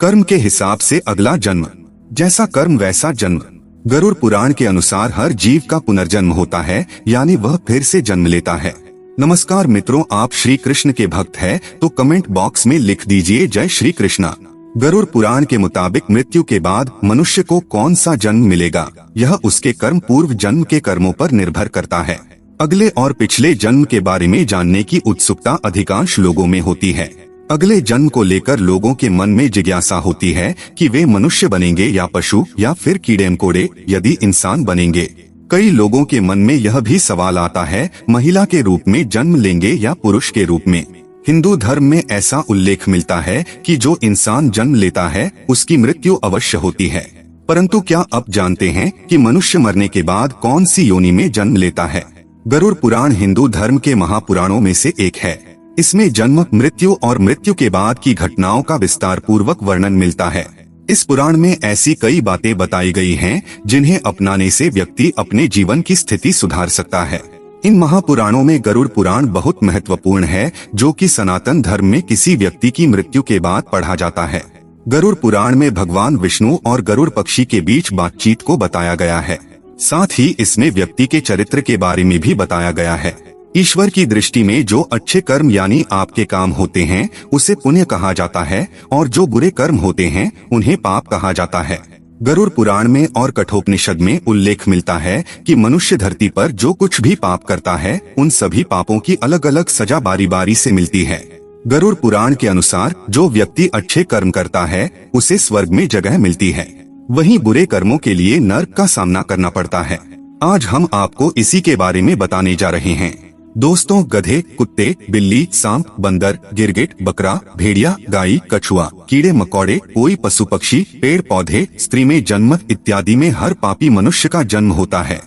कर्म के हिसाब से अगला जन्म, जैसा कर्म वैसा जन्म। गरुड़ पुराण के अनुसार हर जीव का पुनर्जन्म होता है, यानी वह फिर से जन्म लेता है। नमस्कार मित्रों, आप श्री कृष्ण के भक्त हैं तो कमेंट बॉक्स में लिख दीजिए जय श्री कृष्णा। गरुड़ पुराण के मुताबिक मृत्यु के बाद मनुष्य को कौन सा जन्म मिलेगा, यह उसके कर्म पूर्व जन्म के कर्मों पर निर्भर करता है। अगले और पिछले जन्म के बारे में जानने की उत्सुकता अधिकांश लोगों में होती है। अगले जन्म को लेकर लोगों के मन में जिज्ञासा होती है कि वे मनुष्य बनेंगे या पशु या फिर कीड़े मकोड़े, यदि इंसान बनेंगे। कई लोगों के मन में यह भी सवाल आता है, महिला के रूप में जन्म लेंगे या पुरुष के रूप में। हिंदू धर्म में ऐसा उल्लेख मिलता है कि जो इंसान जन्म लेता है उसकी मृत्यु अवश्य होती है, परंतु क्या आप जानते हैं कि मनुष्य मरने के बाद कौन सी योनि में जन्म लेता है? गरुड़ पुराण हिंदू धर्म के महापुराणों में से एक है। इसमें जन्म, मृत्यु और मृत्यु के बाद की घटनाओं का विस्तार पूर्वक वर्णन मिलता है। इस पुराण में ऐसी कई बातें बताई गई हैं जिन्हें अपनाने से व्यक्ति अपने जीवन की स्थिति सुधार सकता है। इन महापुराणों में गरुड़ पुराण बहुत महत्वपूर्ण है, जो कि सनातन धर्म में किसी व्यक्ति की मृत्यु के बाद पढ़ा जाता है। गरुड़ पुराण में भगवान विष्णु और गरुड़ पक्षी के बीच बातचीत को बताया गया है। साथ ही इसमें व्यक्ति के चरित्र के बारे में भी बताया गया है। ईश्वर की दृष्टि में जो अच्छे कर्म यानी आपके काम होते हैं उसे पुण्य कहा जाता है, और जो बुरे कर्म होते हैं उन्हें पाप कहा जाता है। गरुड़ पुराण में और कठोपनिषद में उल्लेख मिलता है कि मनुष्य धरती पर जो कुछ भी पाप करता है उन सभी पापों की अलग अलग सजा बारी बारी से मिलती है। गरुड़ पुराण के अनुसार जो व्यक्ति अच्छे कर्म करता है उसे स्वर्ग में जगह मिलती है, वहीं बुरे कर्मों के लिए नरक का सामना करना पड़ता है। आज हम आपको इसी के बारे में बताने जा रहे हैं। दोस्तों, गधे, कुत्ते, बिल्ली, सांप, बंदर, गिरगिट, बकरा, भेड़िया, गाय, कछुआ, कीड़े मकोड़े, कोई पशु पक्षी, पेड़ पौधे, स्त्री में जन्म इत्यादि में हर पापी मनुष्य का जन्म होता है।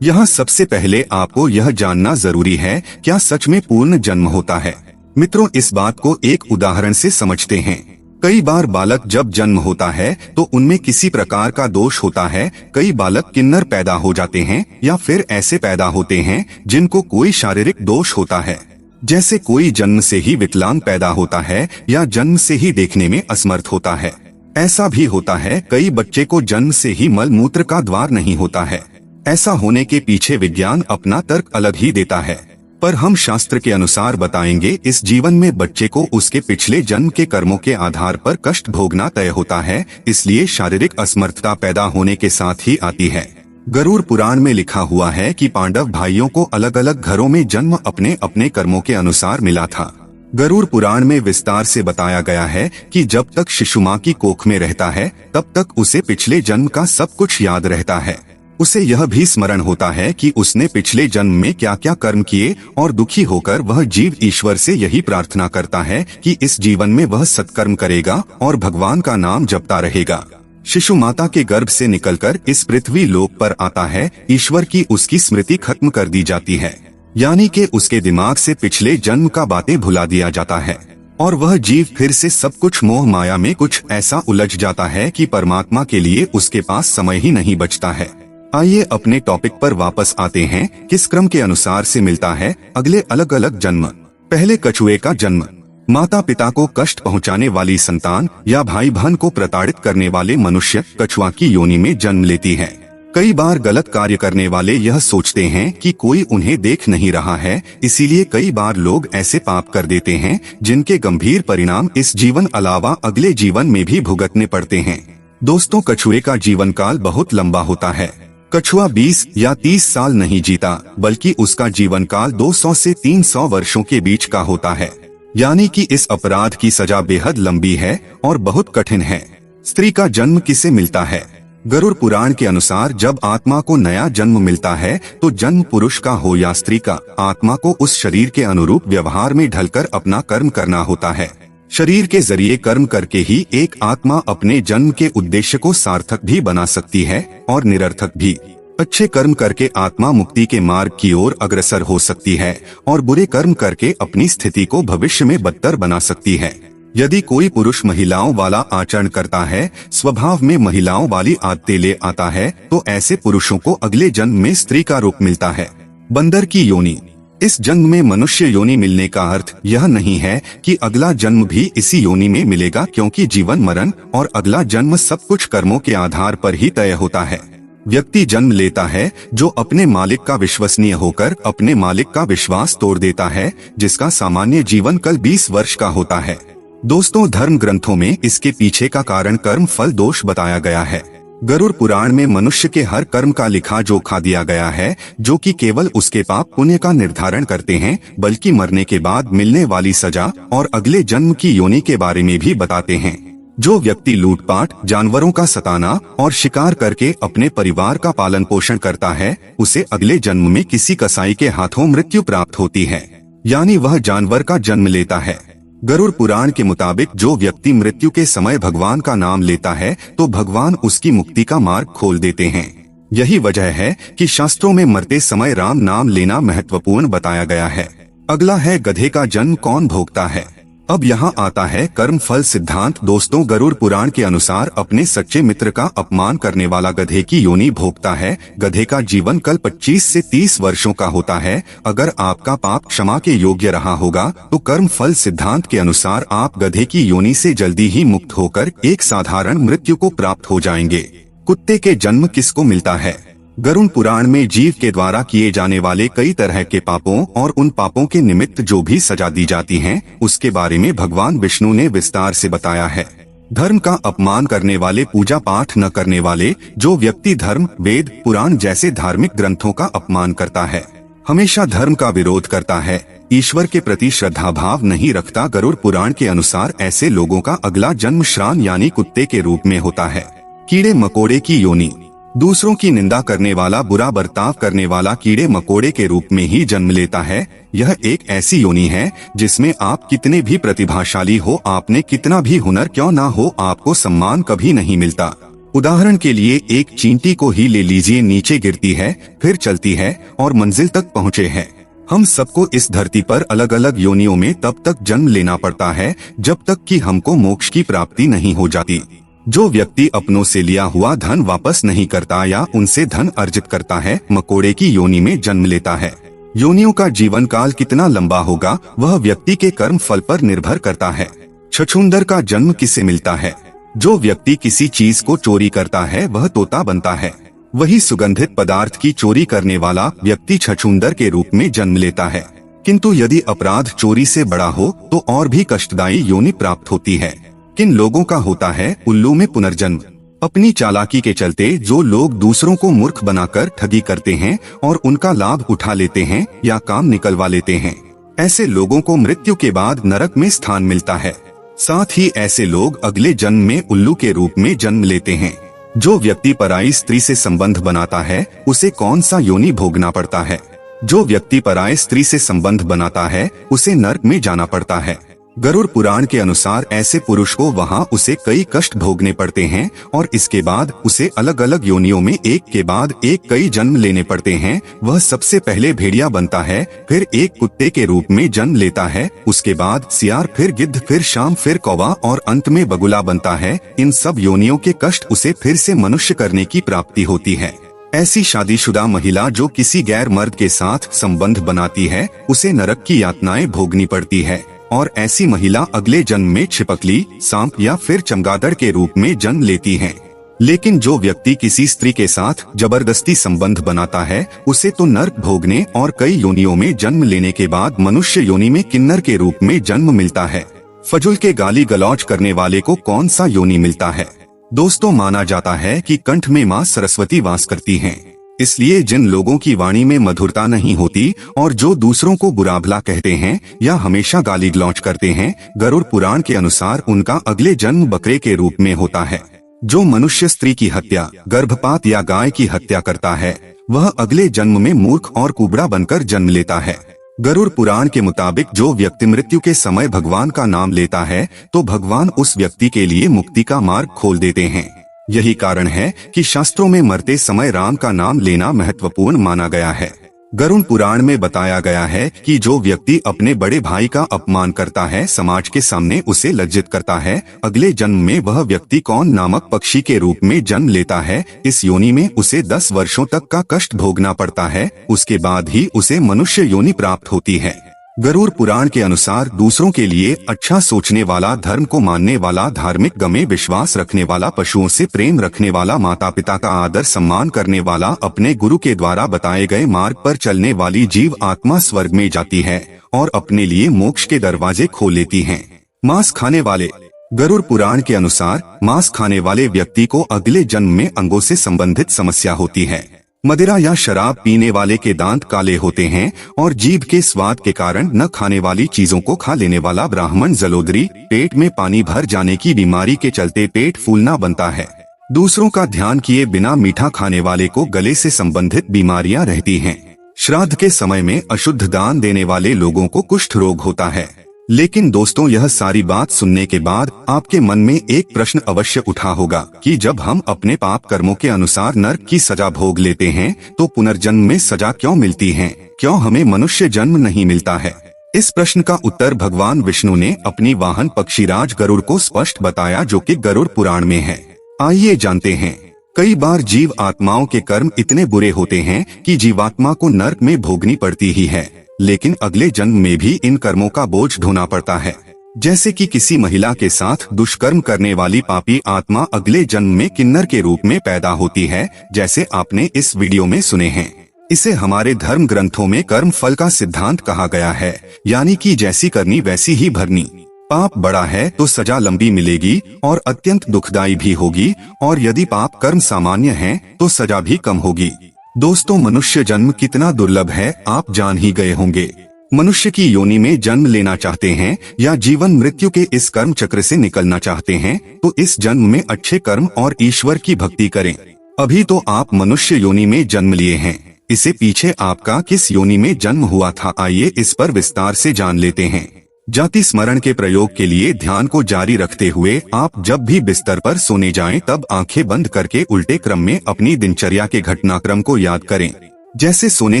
यहाँ सबसे पहले आपको यह जानना जरूरी है, क्या सच में पूर्ण जन्म होता है? मित्रों, इस बात को एक उदाहरण से समझते हैं। कई बार बालक जब जन्म होता है तो उनमें किसी प्रकार का दोष होता है। कई बालक किन्नर पैदा हो जाते हैं या फिर ऐसे पैदा होते हैं जिनको कोई शारीरिक दोष होता है, जैसे कोई जन्म से ही विकलांग पैदा होता है या जन्म से ही देखने में असमर्थ होता है। ऐसा भी होता है कई बच्चे को जन्म से ही मल मूत्र का द्वार नहीं होता है। ऐसा होने के पीछे विज्ञान अपना तर्क अलग ही देता है, पर हम शास्त्र के अनुसार बताएंगे इस जीवन में बच्चे को उसके पिछले जन्म के कर्मों के आधार पर कष्ट भोगना तय होता है, इसलिए शारीरिक असमर्थता पैदा होने के साथ ही आती है। गरुड़ पुराण में लिखा हुआ है कि पांडव भाइयों को अलग अलग घरों में जन्म अपने अपने कर्मों के अनुसार मिला था। गरुड़ पुराण में विस्तार से बताया गया है कि जब तक शिशु माँ की कोख में रहता है तब तक उसे पिछले जन्म का सब कुछ याद रहता है। उसे यह भी स्मरण होता है कि उसने पिछले जन्म में क्या क्या कर्म किए, और दुखी होकर वह जीव ईश्वर से यही प्रार्थना करता है कि इस जीवन में वह सत्कर्म करेगा और भगवान का नाम जपता रहेगा। शिशु माता के गर्भ से निकलकर इस पृथ्वी लोक पर आता है। ईश्वर की उसकी स्मृति खत्म कर दी जाती है, यानी कि उसके दिमाग से पिछले जन्म का बातें भुला दिया जाता है, और वह जीव फिर से सब कुछ मोह माया में कुछ ऐसा उलझ जाता है कि परमात्मा के लिए उसके पास समय ही नहीं बचता है। आइए अपने टॉपिक पर वापस आते हैं। किस क्रम के अनुसार से मिलता है अगले अलग अलग जन्म? पहले कछुए का जन्म। माता पिता को कष्ट पहुंचाने वाली संतान या भाई बहन को प्रताड़ित करने वाले मनुष्य कछुआ की योनि में जन्म लेती है। कई बार गलत कार्य करने वाले यह सोचते हैं कि कोई उन्हें देख नहीं रहा है, इसीलिए कई बार लोग ऐसे पाप कर देते हैं जिनके गंभीर परिणाम इस जीवन अलावा अगले जीवन में भी भुगतने पड़ते हैं। दोस्तों, कछुए का जीवन काल बहुत लंबा होता है। कछुआ 20 या 30 साल नहीं जीता, बल्कि उसका जीवन काल 200 से 300 वर्षों के बीच का होता है, यानी कि इस अपराध की सजा बेहद लंबी है और बहुत कठिन है। स्त्री का जन्म किसे मिलता है? गरुड़ पुराण के अनुसार जब आत्मा को नया जन्म मिलता है तो जन्म पुरुष का हो या स्त्री का, आत्मा को उस शरीर के अनुरूप व्यवहार में ढलकर अपना कर्म करना होता है। शरीर के जरिए कर्म करके ही एक आत्मा अपने जन्म के उद्देश्य को सार्थक भी बना सकती है और निरर्थक भी। अच्छे कर्म करके आत्मा मुक्ति के मार्ग की ओर अग्रसर हो सकती है और बुरे कर्म करके अपनी स्थिति को भविष्य में बदतर बना सकती है। यदि कोई पुरुष महिलाओं वाला आचरण करता है, स्वभाव में महिलाओं वाली आदतें ले आता है, तो ऐसे पुरुषों को अगले जन्म में स्त्री का रूप मिलता है। बंदर की योनि। इस जन्म में मनुष्य योनि मिलने का अर्थ यह नहीं है कि अगला जन्म भी इसी योनि में मिलेगा, क्योंकि जीवन मरण और अगला जन्म सब कुछ कर्मों के आधार पर ही तय होता है। व्यक्ति जन्म लेता है जो अपने मालिक का विश्वसनीय होकर अपने मालिक का विश्वास तोड़ देता है, जिसका सामान्य जीवन काल 20 वर्ष का होता है। दोस्तों, धर्म ग्रंथों में इसके पीछे का कारण कर्म फल दोष बताया गया है। गरुड़ पुराण में मनुष्य के हर कर्म का लिखा जोखा दिया गया है, जो कि केवल उसके पाप पुण्य का निर्धारण करते हैं, बल्कि मरने के बाद मिलने वाली सजा और अगले जन्म की योनि के बारे में भी बताते हैं। जो व्यक्ति लूटपाट, जानवरों का सताना और शिकार करके अपने परिवार का पालन पोषण करता है, उसे अगले जन्म में किसी कसाई के हाथों मृत्यु प्राप्त होती है, यानी वह जानवर का जन्म लेता है। गरुड़ पुराण के मुताबिक जो व्यक्ति मृत्यु के समय भगवान का नाम लेता है तो भगवान उसकी मुक्ति का मार्ग खोल देते हैं। यही वजह है कि शास्त्रों में मरते समय राम नाम लेना महत्वपूर्ण बताया गया है। अगला है गधे का जन्म कौन भोगता है। अब यहाँ आता है कर्म फल सिद्धांत। दोस्तों, गरुड़ पुराण के अनुसार अपने सच्चे मित्र का अपमान करने वाला गधे की योनि भोगता है। गधे का जीवन काल 25 से 30 वर्षों का होता है। अगर आपका पाप क्षमा के योग्य रहा होगा तो कर्म फल सिद्धांत के अनुसार आप गधे की योनि से जल्दी ही मुक्त होकर एक साधारण मृत्यु को प्राप्त हो जाएंगे। कुत्ते के जन्म किसको मिलता है। गरुड़ पुराण में जीव के द्वारा किए जाने वाले कई तरह के पापों और उन पापों के निमित्त जो भी सजा दी जाती हैं, उसके बारे में भगवान विष्णु ने विस्तार से बताया है। धर्म का अपमान करने वाले, पूजा पाठ न करने वाले, जो व्यक्ति धर्म, वेद, पुराण जैसे धार्मिक ग्रंथों का अपमान करता है, हमेशा धर्म का विरोध करता है, ईश्वर के प्रति श्रद्धा भाव नहीं रखता, गरुड़ पुराण के अनुसार ऐसे लोगों का अगला जन्म श्रान यानी कुत्ते के रूप में होता है। कीड़े मकोड़े की योनि। दूसरों की निंदा करने वाला, बुरा बर्ताव करने वाला कीड़े मकोड़े के रूप में ही जन्म लेता है। यह एक ऐसी योनि है जिसमें आप कितने भी प्रतिभाशाली हो, आपने कितना भी हुनर क्यों ना हो, आपको सम्मान कभी नहीं मिलता। उदाहरण के लिए एक चींटी को ही ले लीजिए, नीचे गिरती है, फिर चलती है और मंजिल तक पहुँचे है। हम सबको इस धरती पर अलग अलग योनियों में तब तक जन्म लेना पड़ता है जब तक कि हमको मोक्ष की प्राप्ति नहीं हो जाती। जो व्यक्ति अपनों से लिया हुआ धन वापस नहीं करता या उनसे धन अर्जित करता है, मकोड़े की योनि में जन्म लेता है। योनियों का जीवन काल कितना लंबा होगा वह व्यक्ति के कर्म फल पर निर्भर करता है। छछूंदर का जन्म किसे मिलता है। जो व्यक्ति किसी चीज को चोरी करता है वह तोता बनता है। वही सुगंधित पदार्थ की चोरी करने वाला व्यक्ति छछूंदर के रूप में जन्म लेता है। किंतु यदि अपराध चोरी से बड़ा हो तो और भी कष्टदायी योनि प्राप्त होती है। किन लोगों का होता है उल्लू में पुनर्जन्म। अपनी चालाकी के चलते जो लोग दूसरों को मूर्ख बनाकर ठगी करते हैं और उनका लाभ उठा लेते हैं या काम निकलवा लेते हैं, ऐसे लोगों को मृत्यु के बाद नरक में स्थान मिलता है। साथ ही ऐसे लोग अगले जन्म में उल्लू के रूप में जन्म लेते हैं। जो व्यक्ति पराई स्त्री से संबंध बनाता है उसे कौन सा योनि भोगना पड़ता है। जो व्यक्ति पराई स्त्री से संबंध बनाता है उसे नरक में जाना पड़ता है। गरुड़ पुराण के अनुसार ऐसे पुरुष को वहाँ उसे कई कष्ट भोगने पड़ते हैं और इसके बाद उसे अलग अलग योनियों में एक के बाद एक कई जन्म लेने पड़ते हैं। वह सबसे पहले भेड़िया बनता है, फिर एक कुत्ते के रूप में जन्म लेता है, उसके बाद सियार, फिर गिद्ध, फिर शाम, फिर कौवा और अंत में बगुला बनता है। इन सब योनियों के कष्ट उसे फिर से मनुष्य करने की प्राप्ति होती है। ऐसी शादीशुदा महिला जो किसी गैर मर्द के साथ संबंध बनाती है उसे नरक की यातनाएं भोगनी पड़ती है और ऐसी महिला अगले जन्म में छिपकली, सांप या फिर चमगादड़ के रूप में जन्म लेती है। लेकिन जो व्यक्ति किसी स्त्री के साथ जबरदस्ती संबंध बनाता है उसे तो नरक भोगने और कई योनियों में जन्म लेने के बाद मनुष्य योनि में किन्नर के रूप में जन्म मिलता है। फजुल के गाली गलौज करने वाले को कौन सा योनि मिलता है। दोस्तों, माना जाता है कि कंठ में माँ सरस्वती वास करती हैं। इसलिए जिन लोगों की वाणी में मधुरता नहीं होती और जो दूसरों को बुरा भला कहते हैं या हमेशा गाली गलौज करते हैं, गरुड़ पुराण के अनुसार उनका अगले जन्म बकरे के रूप में होता है। जो मनुष्य स्त्री की हत्या, गर्भपात या गाय की हत्या करता है वह अगले जन्म में मूर्ख और कुबड़ा बनकर जन्म लेता है। गरुड़ पुराण के मुताबिक जो व्यक्ति मृत्यु के समय भगवान का नाम लेता है तो भगवान उस व्यक्ति के लिए मुक्ति का मार्ग खोल देते हैं। यही कारण है कि शास्त्रों में मरते समय राम का नाम लेना महत्वपूर्ण माना गया है। गरुड़ पुराण में बताया गया है कि जो व्यक्ति अपने बड़े भाई का अपमान करता है, समाज के सामने उसे लज्जित करता है, अगले जन्म में वह व्यक्ति कौन नामक पक्षी के रूप में जन्म लेता है। इस योनि में उसे 10 वर्षों तक का कष्ट भोगना पड़ता है, उसके बाद ही उसे मनुष्य योनि प्राप्त होती है। गरुड़ पुराण के अनुसार दूसरों के लिए अच्छा सोचने वाला, धर्म को मानने वाला, धार्मिक गमे विश्वास रखने वाला, पशुओं से प्रेम रखने वाला, माता पिता का आदर सम्मान करने वाला, अपने गुरु के द्वारा बताए गए मार्ग पर चलने वाली जीव आत्मा स्वर्ग में जाती है और अपने लिए मोक्ष के दरवाजे खोल लेती है। मांस खाने वाले, गरुड़ पुराण के अनुसार मांस खाने वाले व्यक्ति को अगले जन्म में अंगों से संबंधित समस्या होती है। मदिरा या शराब पीने वाले के दांत काले होते हैं और जीभ के स्वाद के कारण न खाने वाली चीजों को खा लेने वाला ब्राह्मण जलोदरी, पेट में पानी भर जाने की बीमारी के चलते पेट फूलना बनता है। दूसरों का ध्यान किए बिना मीठा खाने वाले को गले से संबंधित बीमारियां रहती हैं। श्राद्ध के समय में अशुद्ध दान देने वाले लोगों को कुष्ठ रोग होता है। लेकिन दोस्तों, यह सारी बात सुनने के बाद आपके मन में एक प्रश्न अवश्य उठा होगा कि जब हम अपने पाप कर्मों के अनुसार नरक की सजा भोग लेते हैं तो पुनर्जन्म में सजा क्यों मिलती है? क्यों हमें मनुष्य जन्म नहीं मिलता है? इस प्रश्न का उत्तर भगवान विष्णु ने अपनी वाहन पक्षीराज गरुड़ को स्पष्ट बताया, जो कि गरुड़ पुराण में है। आइए जानते हैं। कई बार जीव आत्माओं के कर्म इतने बुरे होते हैं कि जीवात्मा को नरक में भोगनी पड़ती ही है, लेकिन अगले जन्म में भी इन कर्मों का बोझ ढोना पड़ता है। जैसे कि किसी महिला के साथ दुष्कर्म करने वाली पापी आत्मा अगले जन्म में किन्नर के रूप में पैदा होती है, जैसे आपने इस वीडियो में सुने हैं। इसे हमारे धर्म ग्रंथों में कर्म फल का सिद्धांत कहा गया है, यानी कि जैसी करनी वैसी ही भरनी। पाप बड़ा है तो सजा लंबी मिलेगी और अत्यंत दुखदायी भी होगी, और यदि पाप कर्म सामान्य है तो सजा भी कम होगी। दोस्तों, मनुष्य जन्म कितना दुर्लभ है आप जान ही गए होंगे। मनुष्य की योनि में जन्म लेना चाहते हैं या जीवन मृत्यु के इस कर्म चक्र से निकलना चाहते हैं तो इस जन्म में अच्छे कर्म और ईश्वर की भक्ति करें। अभी तो आप मनुष्य योनि में जन्म लिए हैं, इससे पीछे आपका किस योनि में जन्म हुआ था, आइए इस पर विस्तार से जान लेते हैं। जाति स्मरण के प्रयोग के लिए ध्यान को जारी रखते हुए आप जब भी बिस्तर पर सोने जाएं तब आंखें बंद करके उल्टे क्रम में अपनी दिनचर्या के घटनाक्रम को याद करें। जैसे सोने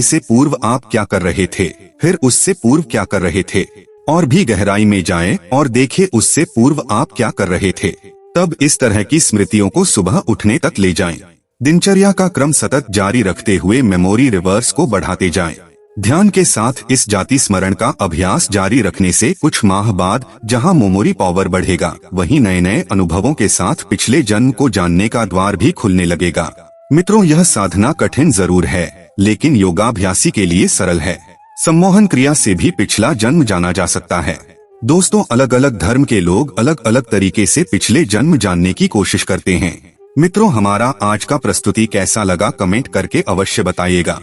से पूर्व आप क्या कर रहे थे, फिर उससे पूर्व क्या कर रहे थे, और भी गहराई में जाएं और देखें उससे पूर्व आप क्या कर रहे थे। तब इस तरह की स्मृतियों को सुबह उठने तक ले जाएं। दिनचर्या का क्रम सतत जारी रखते हुए मेमोरी रिवर्स को बढ़ाते जाएं। ध्यान के साथ इस जाति स्मरण का अभ्यास जारी रखने से कुछ माह बाद जहां मेमोरी पावर बढ़ेगा, वहीं नए नए अनुभवों के साथ पिछले जन्म को जानने का द्वार भी खुलने लगेगा। मित्रों, यह साधना कठिन जरूर है, लेकिन योगाभ्यासी के लिए सरल है। सम्मोहन क्रिया से भी पिछला जन्म जाना जा सकता है। दोस्तों, अलग अलग धर्म के लोग अलग अलग तरीके से पिछले जन्म जानने की कोशिश करते हैं। मित्रों, हमारा आज का प्रस्तुति कैसा लगा कमेंट करके अवश्य बताइएगा।